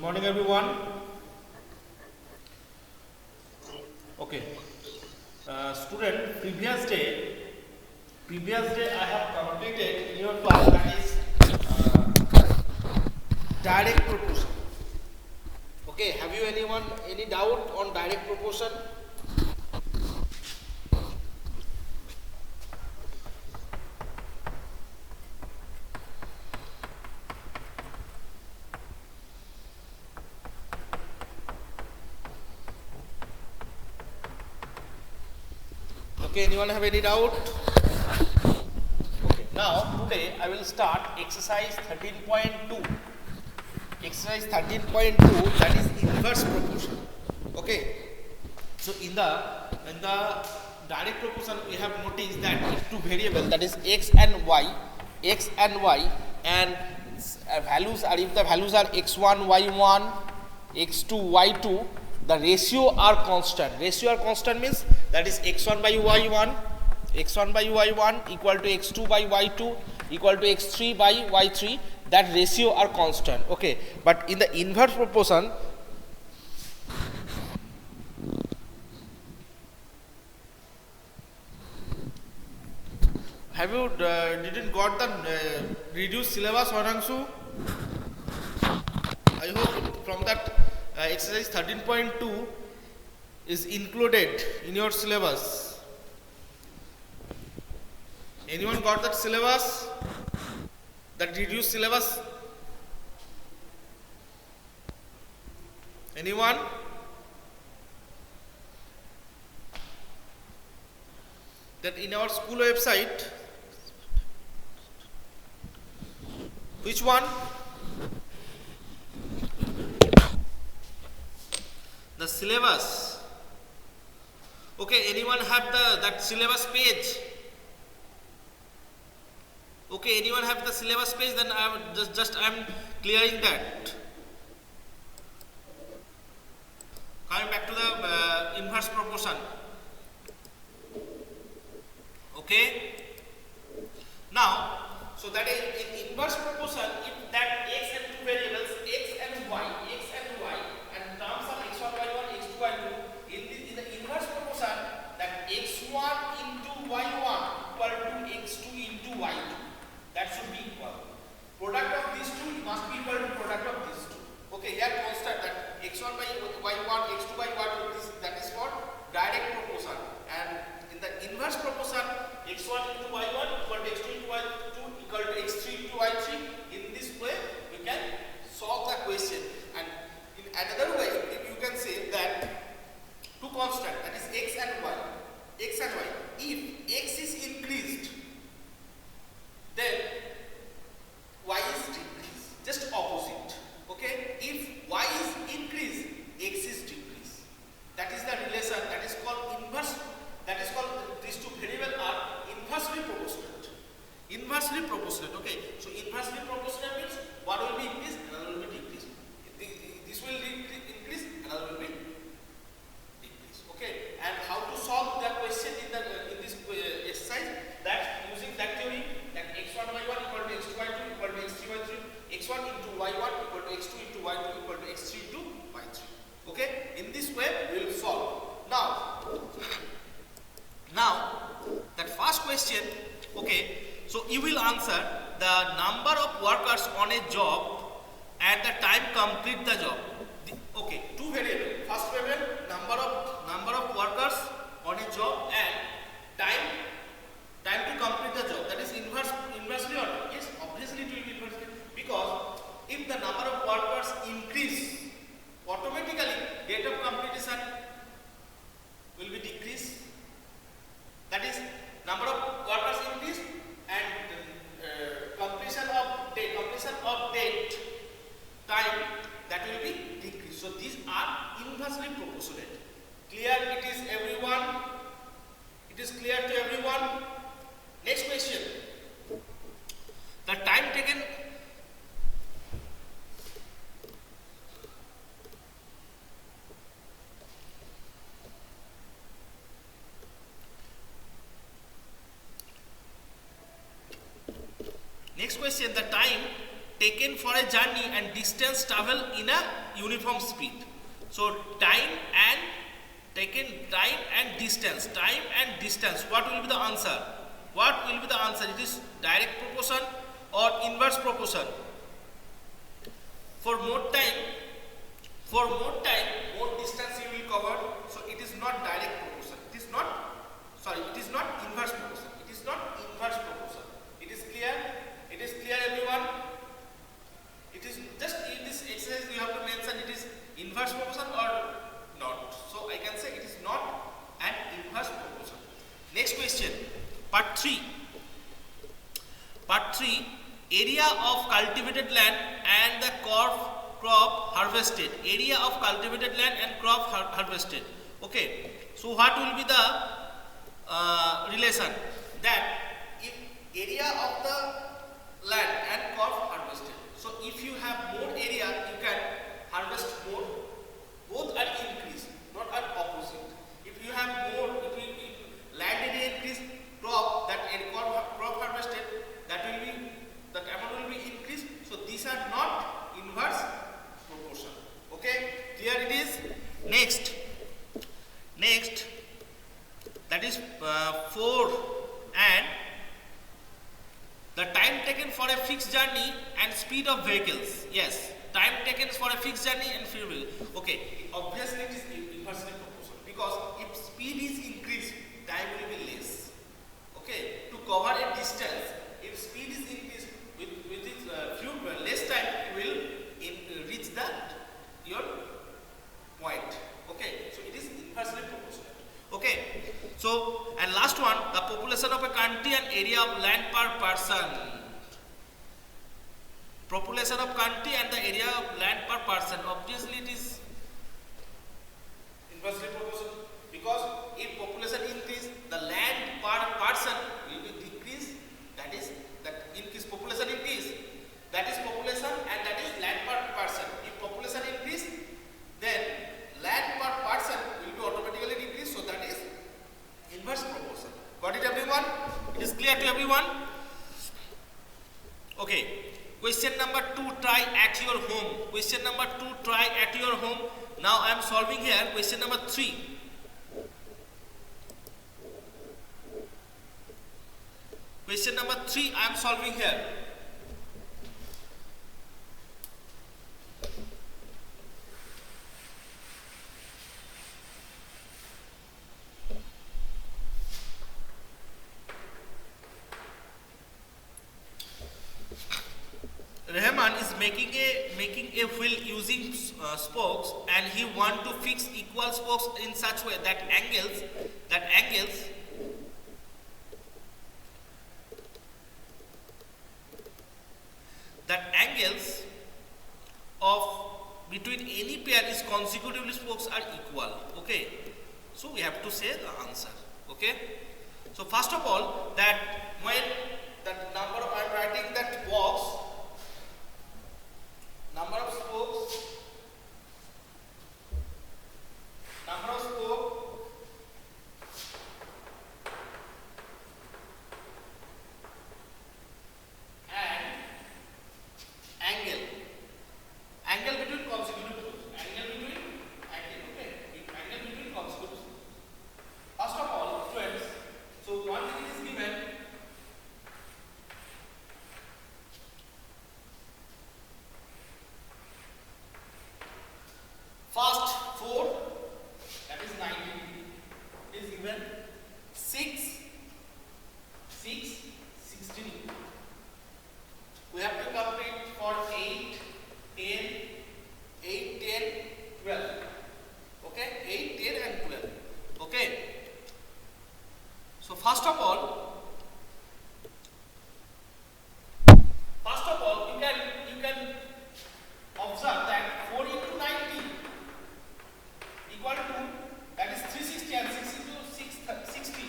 morning, everyone. Okay, student. Previous day I have completed in your class, that is direct proportion. Okay, have you anyone any doubt on direct proportion? Okay, anyone have any doubt? Okay, now today I will start exercise 13.2. Exercise 13.2, that is inverse proportion. Okay, so in the direct proportion we have noticed that if two variable, that is x and y, and values are, if the values are x1 y1 x2 y2, the ratio are constant. Ratio are constant means that is x1 by y1 equal to x2 by y2 equal to x3 by y3. That ratio are constant. Okay, but in the inverse proportion, have you didn't got the reduced syllabus, Horangshu? I hope from that exercise 13.2 is included in your syllabus. Anyone got that syllabus? That reduced syllabus? Anyone? That in our school website, which one? The syllabus. Okay, anyone have that syllabus page? Okay, anyone have the syllabus page? Then I am I am clearing that. Coming back to the inverse proportion. Okay. Now, so that is in inverse proportion, if that x and two variables x and y, and terms of x1 y1 x2 y2, in the inverse proportion, that x1 into y1 equal to x2 into y2. That should be equal. Product of these two must be equal to product of these two. Okay, here constant that x1 by y1, x2 by y2, that is for direct proportion. And in the inverse proportion, x1 into y1 equal to x2 into y2 equal to x3 into y3. In this way, we can solve the question. And in another way, you can say that two constant, that is x and y. If x is increased, then y is decreased. Just opposite. Okay? If y is increased, x is decreased. That is the relation. That is called inverse. That is called, these two variables are inversely proportionate. Inversely proportionate. Okay? So inversely proportionate means one will be increased, another will be decreased. This will increase, another will be decreased. Okay? And how to solve that question in this exercise? That using that theory, that x1 y1 equal to x2 y2 equal to x3 y3, x1 into y1 equal to x2 into y2 equal to x3 into y3. Okay? In this way, we will solve. Now, that first question, okay, so you will answer the number of workers on a job at the time complete the job. Okay, two variables. First variable, number of workers on a job and time to complete the job. That is inversely or not? Yes, obviously it will be inversely, because if the number of workers increase, automatically date of completion will be decreased. That is, number of workers increase and completion of date time, that will be decreased. So these are inversely proportionate. Clear? It is everyone. It is clear to everyone. Next question. The time taken. Next question, the time taken for a journey and distance travel in a uniform speed. So time and distance. What will be the answer? What will be the answer? It is direct proportion or inverse proportion. For more time, more distance you will cover. So it is not direct proportion. It is not inverse proportion. It is not inverse proportion. It is clear? It is clear, everyone? It is just in this exercise you have to mention it is inverse proportion or not. So I can say it is not an inverse proportion. Next question, part 3. Part 3, area of cultivated land and the crop harvested. Area of cultivated land and crop harvested. Okay. So what will be the relation? That if area of the land and crop harvested. So if you have more area, you can harvest more. Both are increased, not are opposite. If you have more, if land area increase, crop harvested, the amount will be increased. So these are not inverse proportion. Okay, clear it is. Next, that is 4 and the time taken for a fixed journey and speed of vehicles. Yes, time taken for a fixed journey and speed of vehicles. Okay, obviously it is inversely proportional because if speed is increased, time will be less. Okay, to cover a distance, if speed is increased with less time, you will reach your point. Okay, so it is inversely proportional. Okay, so and last one, the population of a country and area of land per person. Population of country and the area of land per person. Obviously, it is inversely proportional because if population increase, the land per person will be decreased. That is increase population increase. That is population and that is land per person. If population increase, then land per person will be automatically decreased. So that is inverse proportion. Got it, everyone? It is clear to everyone? Okay. Question number 2, try at your home. Question number 2, try at your home. Now I am solving here question number 3. Question number 3 I am solving here. Rahman is making a wheel using spokes, and he want to fix equal spokes in such way that angles of between any pair is consecutively spokes are equal. Okay, so we have to say the answer. Okay, so first of all, that when that number of, I am writing that box. Number of spokes, and angle between consecutive poles, okay, angle between consecutive. First of all, students, so one thing is given. First 4, that is 90 is given. 6, 16. We have to complete for 8, 10, 12. Okay, 8, 10 and 12. Okay. So first of all, you can observe that 4 into 90 equal to, that is 360 and 6 into 60.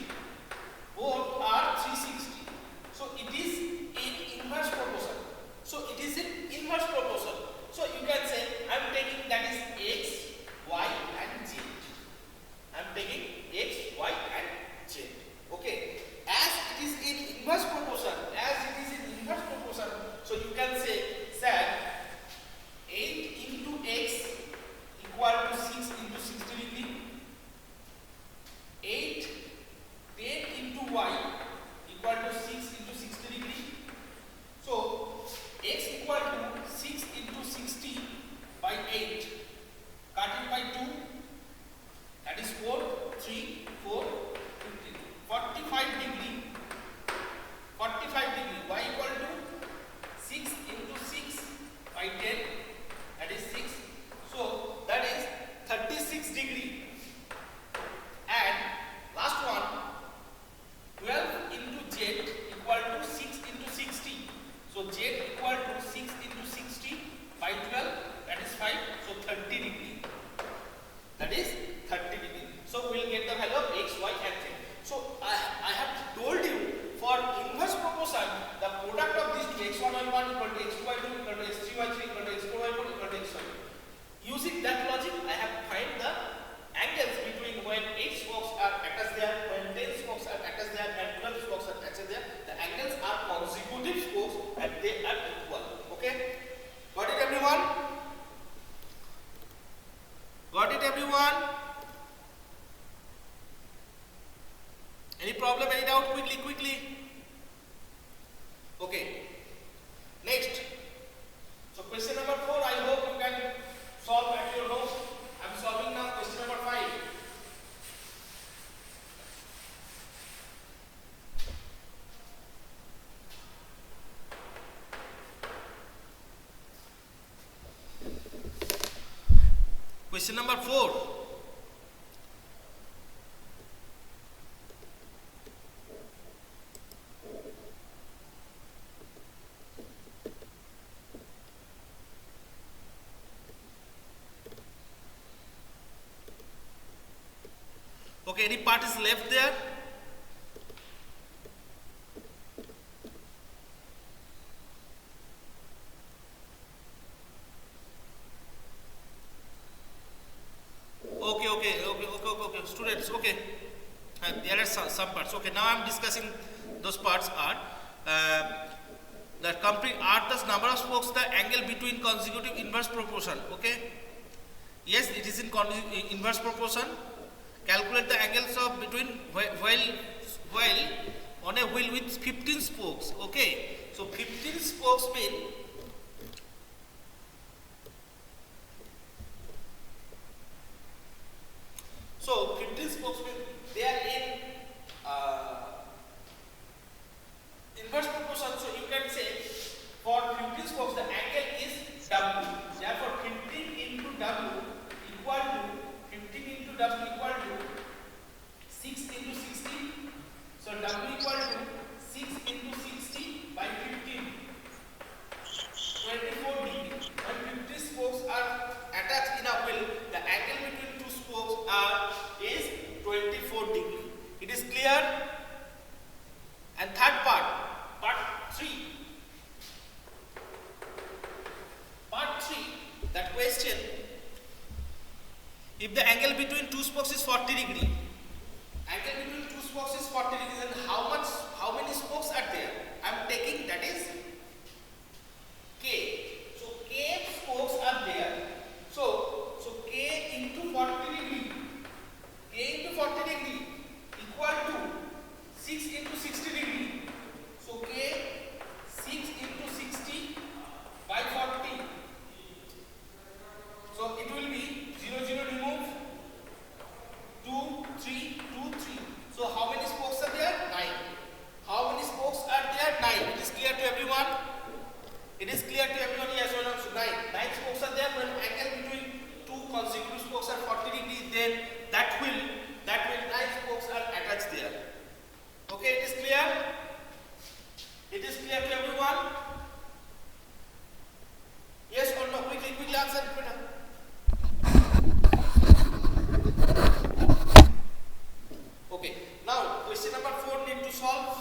Both are 360. So it is in inverse proportion. So it is in inverse proportion. So you can say I am taking that is x, y and z. I am taking x, y and z. Okay. As it is in inverse proportion, so you can say to 6 into 60. So Z equal to 6 into 60 by 12, that is 5. So 30 degree. That is 30 degree. So we will get the value of x, y and z. So I have told you for inverse proportion, the product of these two x1 y1 equal to x2 y2 equal to x3 y3 equal to x4 y4 equal to x y. Using that logic, I have find the angles between when 8 spokes are attached there, when 10 spokes are attached there, and 12 spokes are attached there. The angles are consecutive spokes and they are equal. Okay? Got it, everyone? Got it, everyone? Any problem, any doubt? Quickly. Okay. Next. So question number 4, I hope you can solve at your notes. I am solving now question number 5. Question number 4. Okay, any part is left there? Okay. Students, okay. There are some parts. Okay, now I am discussing those parts are the complete are the number of spokes, the angle between consecutive inverse proportion. Okay. Yes, it is in inverse proportion. Calculate the angles of between while on a wheel with 15 spokes. Okay, so 15 spokes mean they are in inverse proportion. So you can say for 15 spokes the angle is W. Therefore 15 into W equal to 6 into 60. So W equal to 6 into 60 by 15. 24 degree. When 50 spokes are attached in a wheel, the angle between two spokes is 24 degree. It is clear? And third part 3. Part 3, that question, if the angle between two spokes is 40 degree, angle between two spokes is 40 degrees, then how many spokes are there? I am taking that is K. So K spokes are there. So K into 40 degree. K into 40 degree equal to 6 into 60 degree. So K 6 into 60 by 40. So it will be 0, 0 remove 2, 3, 2, 3. So how many spokes are there? 9. How many spokes are there? 9. It is clear to everyone? It is clear to everyone? Yes or no? So 9 spokes are there. When angle between two consecutive spokes are 40 degrees, then that will 9 spokes are attached there. Okay, it is clear? It is clear to everyone? Yes or no? Quickly answer it, madam. Okay, now question number 4 need to solve.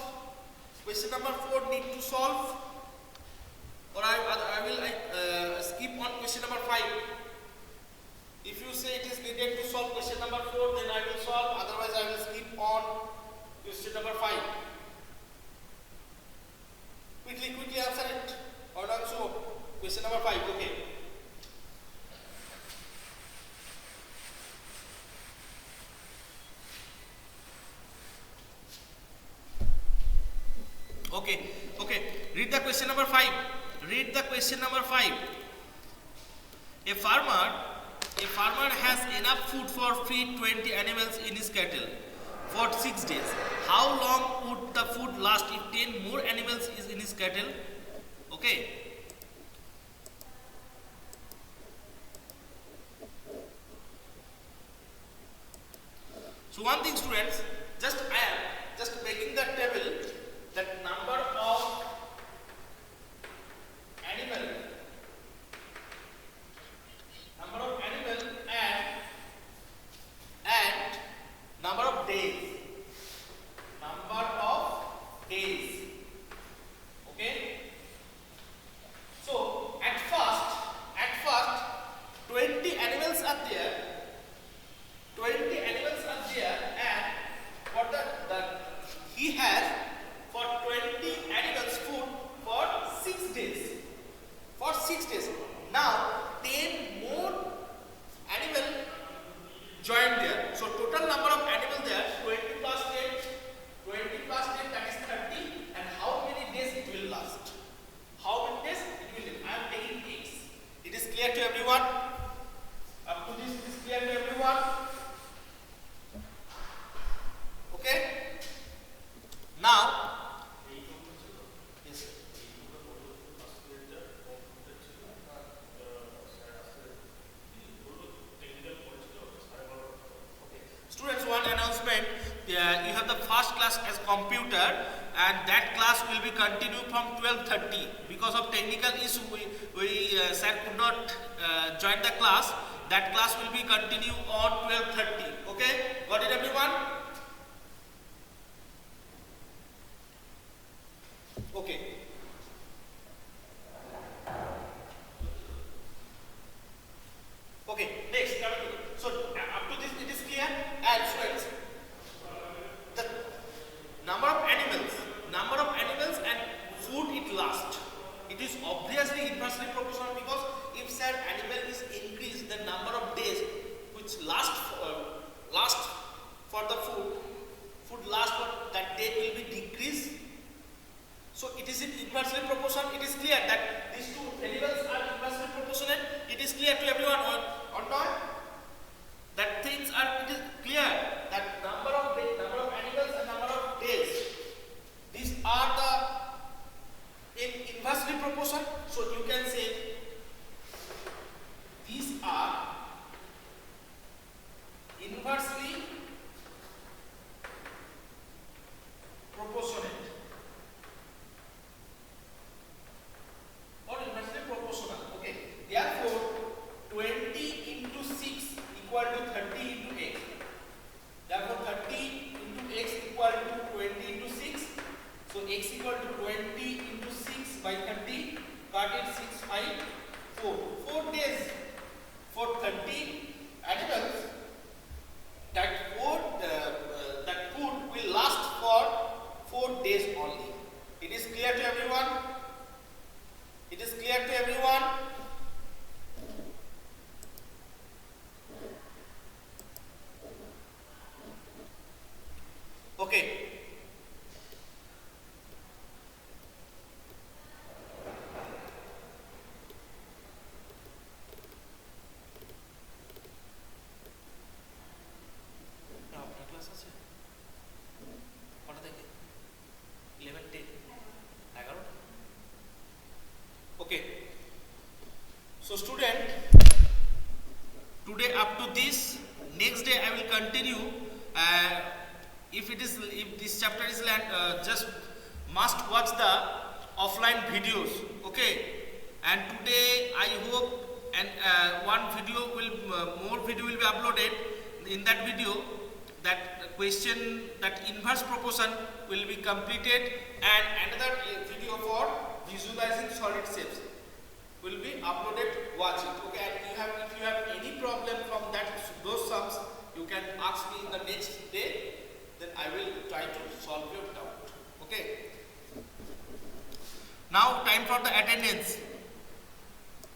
Question number 4 need to solve, or I will skip on question number 5. If you say it is needed to solve question number 4, then I will solve. Otherwise, I will skip on question number 5. Quickly answer it. Or also question number 5. Okay. Okay. Read the question number 5. Read the question number 5. A farmer has enough food for feed 20 animals in his cattle for 6 days. How long would the food last if 10 more animals is in his cattle? Okay. So one thing, students, I am just making the table, that number of as computer, and that class will be continued from 12:30. Because of technical issue, sir could not join the class. That class will be continued on 12:30. Okay, got it everyone? Okay. Okay, next. So up to this it is clear. And students, the number of animals and food it lasts. It is obviously inversely proportional, because if said animal is increased, the number of days which last for the food last for that day will be decreased. So it is inversely proportional. It is clear that these two variables are inversely proportional. It is clear to everyone or not? That things are, it is clear that number of animals and number of days, these are the inversely proportional. So you can say these are inversely proportionate or inversely proportional. Okay, therefore 20 into 6 equal to 30 into x. Therefore 30 into x equal to 20 into 6. So x equal to 20 into 6 by 30. Cut it 6 by 4. 4 days for 30 animals. That food will last for 4 days only. It is clear to everyone? It is clear to everyone? Okay. Okay. So student, today up to this, next day I will continue. If this chapter is just must watch the offline videos. Okay. And today I hope and one video more video will be uploaded. In that video, that question, that inverse proportion will be completed, and another video for visualizing solid shapes will be uploaded. Watch it. Okay, and if you have any problem from those sums, you can ask me in the next day. Then I will try to solve your doubt. Okay. Now time for the attendance.